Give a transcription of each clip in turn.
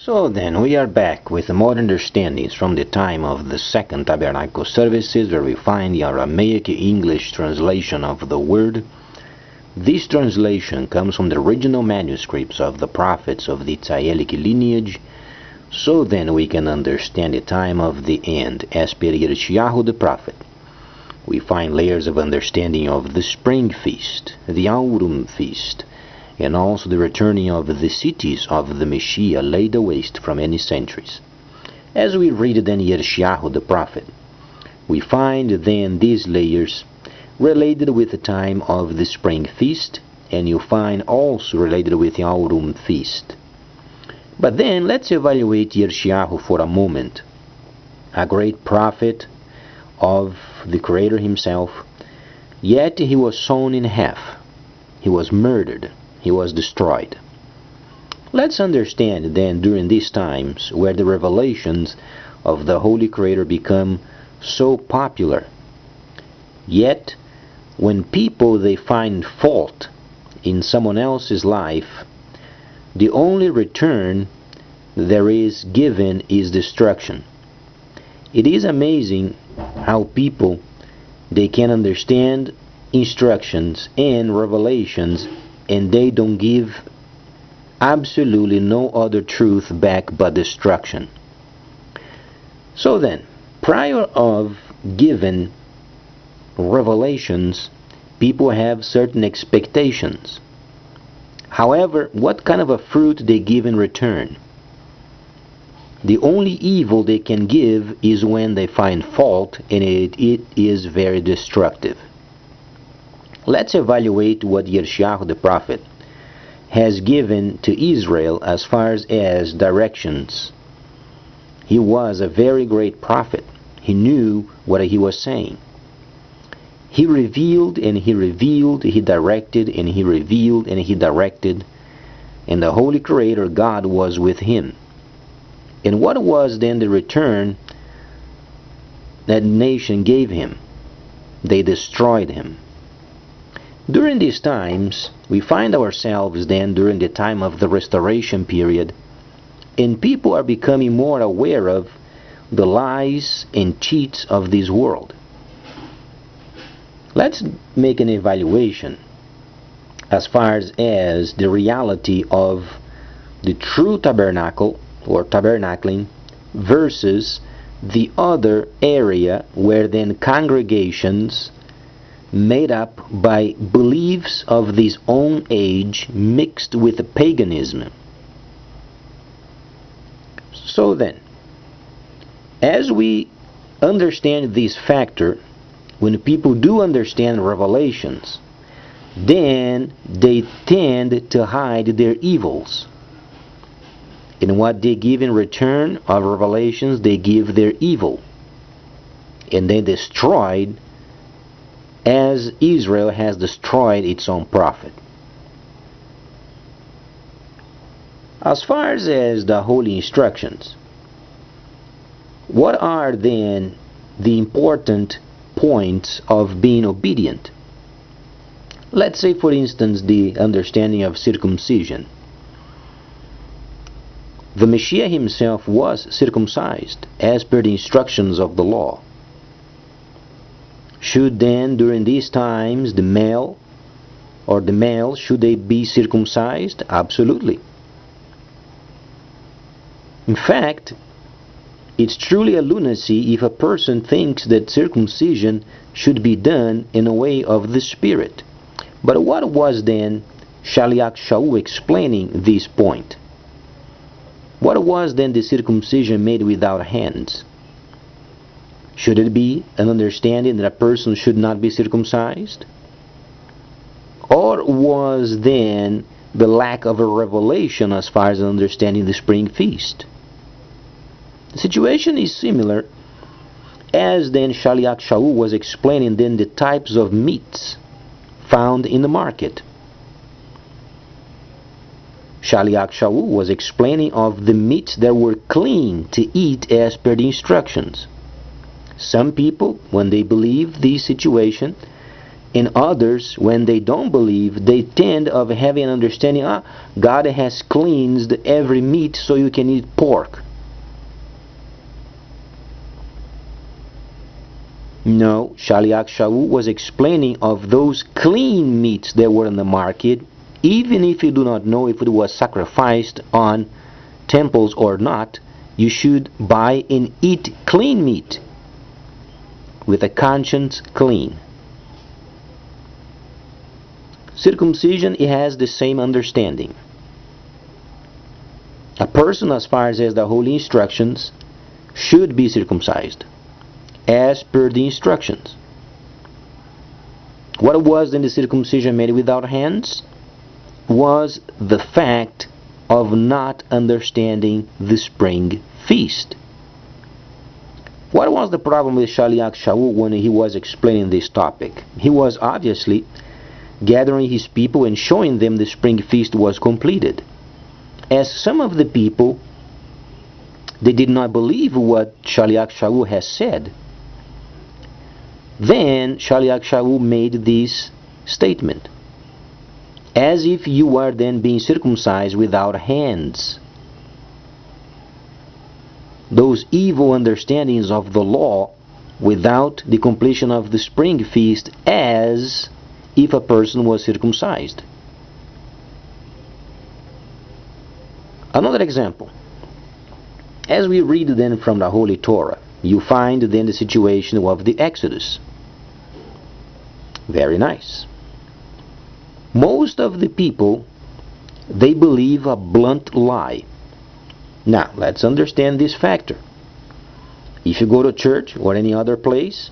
So then, we are back with more understandings from the time of the Second Tabernacle services, where we find the Aramaic English translation of the word. This translation comes from the original manuscripts of the prophets of the Tzaielic lineage, so then we can understand the time of the end as per Yirmiyahu the prophet. We find layers of understanding of the spring feast, the Aurum feast, and also the returning of the cities of the Messiah laid waste from many centuries. As we read then Yirmiyahu the prophet, we find then these layers related with the time of the spring feast, and you find also related with the Aurum feast. But then let's evaluate Yirmiyahu for a moment, a great prophet of the Creator himself, yet he was sawn in half, he was murdered, he was destroyed. Let's understand then during these times where the revelations of the Holy Creator become so popular, yet when people they find fault in someone else's life, the only return there is given is destruction. It is amazing how people they can understand instructions and revelations, and they don't give absolutely no other truth back but destruction. So then, prior of given revelations, people have certain expectations. However, what kind of a fruit they give in return? The only evil they can give is when they find fault, and it is very destructive. Let's evaluate what Yirmiyahu the prophet has given to Israel as far as directions. He was a very great prophet. He knew what he was saying. He revealed and he revealed, he directed and he revealed and he directed, and the Holy Creator God was with him. And what was then the return that nation gave him? They destroyed him. During these times, we find ourselves then during the time of the restoration period, and people are becoming more aware of the lies and cheats of this world. Let's make an evaluation as far as the reality of the true tabernacle or tabernacling versus the other area where then congregations made up by beliefs of this own age mixed with paganism. So then, as we understand this factor, when people do understand revelations, then they tend to hide their evils. And what they give in return of revelations, they give their evil. And they destroyed as Israel has destroyed its own prophet. As far as the holy instructions, what are then the important points of being obedient? Let's say, for instance, the understanding of circumcision. The Messiah himself was circumcised as per the instructions of the law. Should then, during these times, the male, should they be circumcised? Absolutely. In fact, it's truly a lunacy if a person thinks that circumcision should be done in a way of the Spirit. But what was then Shaliach Shaul explaining this point? What was then the circumcision made without hands? Should it be an understanding that a person should not be circumcised? Or was then the lack of a revelation as far as understanding the spring feast? The situation is similar, as then Shaliach Shaul was explaining then the types of meats found in the market. Shaliach Shaul was explaining of the meats that were clean to eat as per the instructions. Some people, when they believe this situation, And others, when they don't believe, they tend of having an understanding, God has cleansed every meat so you can eat pork. No, Shaliach Shaul was explaining of those clean meats that were in the market, even if you do not know if it was sacrificed on temples or not, you should buy and eat clean meat with a conscience clean. Circumcision, it has the same understanding. A person, as far as the holy instructions, should be circumcised as per the instructions. What was then the circumcision made without hands? Was the fact of not understanding the spring feast. What was the problem with Shaliach Shaul when he was explaining this topic? He was obviously gathering his people and showing them the spring feast was completed. As some of the people, they did not believe what Shaliach Shaul has said, then Shaliach Shaul made this statement, as if you are then being circumcised without hands. Those evil understandings of the law without the completion of the spring feast, as if a person was circumcised. Another example, as we read then from the Holy Torah, you find then the situation of the Exodus. Very nice. Most of the people, they believe a blunt lie. Now, let's understand this factor. If you go to church or any other place,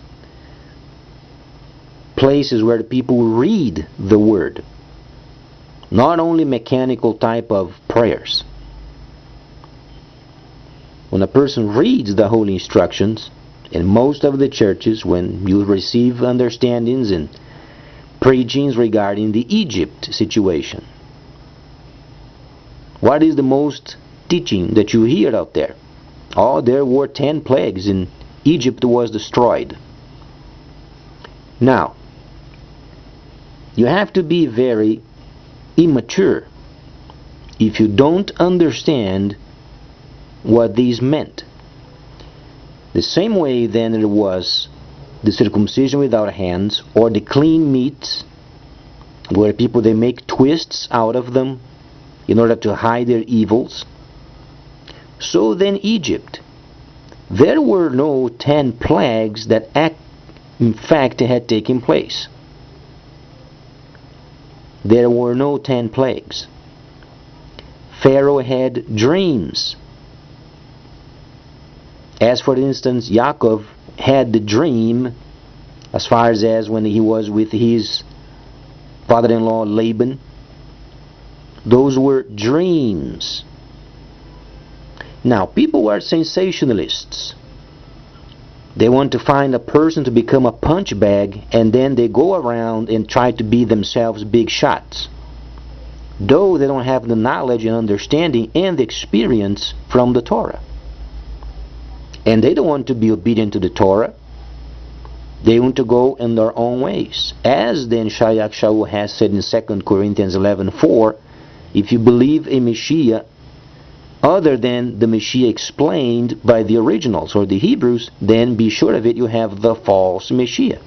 places where the people read the word, not only mechanical type of prayers. When a person reads the holy instructions, in most of the churches, when you receive understandings and preachings regarding the Egypt situation, what is the most teaching that you hear out there? Oh, there were 10 plagues and Egypt was destroyed. Now, you have to be very immature if you don't understand what these meant. The same way then there was the circumcision without hands, or the clean meats, where people they make twists out of them in order to hide their evils. So then Egypt, there were no 10 plagues that in fact had taken place. There were no 10 plagues. Pharaoh had dreams. As for instance, Yaakov had the dream as far as when he was with his father-in-law Laban. Those were dreams. Now, people are sensationalists. They want to find a person to become a punch bag, and then they go around and try to be themselves big shots, though they don't have the knowledge and understanding and the experience from the Torah. And they don't want to be obedient to the Torah. They want to go in their own ways. As then Shaliach Shaul has said in 2 Corinthians 11:4, if you believe a Messiah other than the Messiah explained by the originals or the Hebrews, then be sure of it, you have the false Messiah.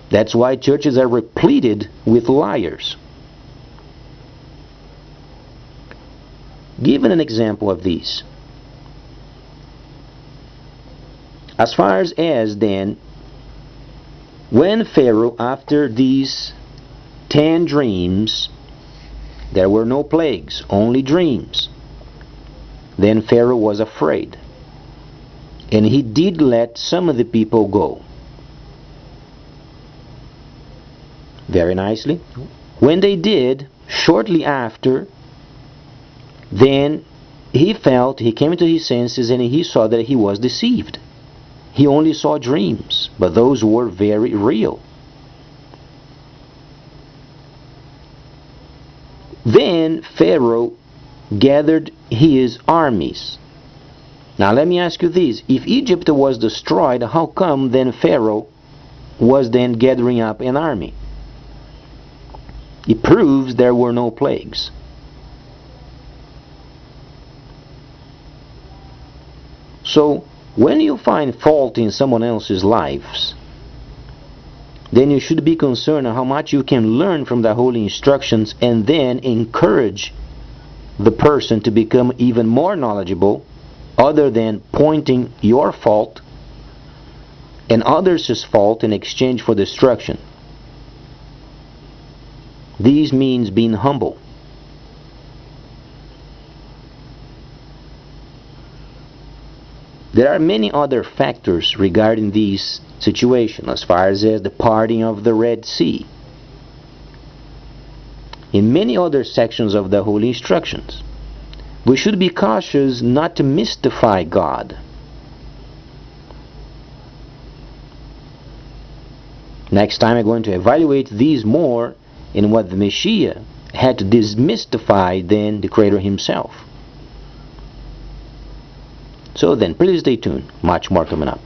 That's why churches are repleted with liars. Given an example of these, as far as then, when Pharaoh, after these 10 dreams, there were no plagues, only dreams, then Pharaoh was afraid, and he did let some of the people go. Very nicely. When they did, shortly after, then he came to his senses, and he saw that he was deceived. He only saw dreams, but those were very real. Then Pharaoh gathered his armies. Now let me ask you this. If Egypt was destroyed, how come then Pharaoh was then gathering up an army. It proves there were no plagues. So, when you find fault in someone else's lives, then you should be concerned how much you can learn from the holy instructions and then encourage the person to become even more knowledgeable, other than pointing your fault and others' fault in exchange for destruction. This means being humble. There are many other factors regarding this situation, as far as the parting of the Red Sea. In many other sections of the Holy Instructions, we should be cautious not to mystify God. Next time I'm going to evaluate these more in what the Messiah had to demystify than the Creator himself. So then, please stay tuned. Much more coming up.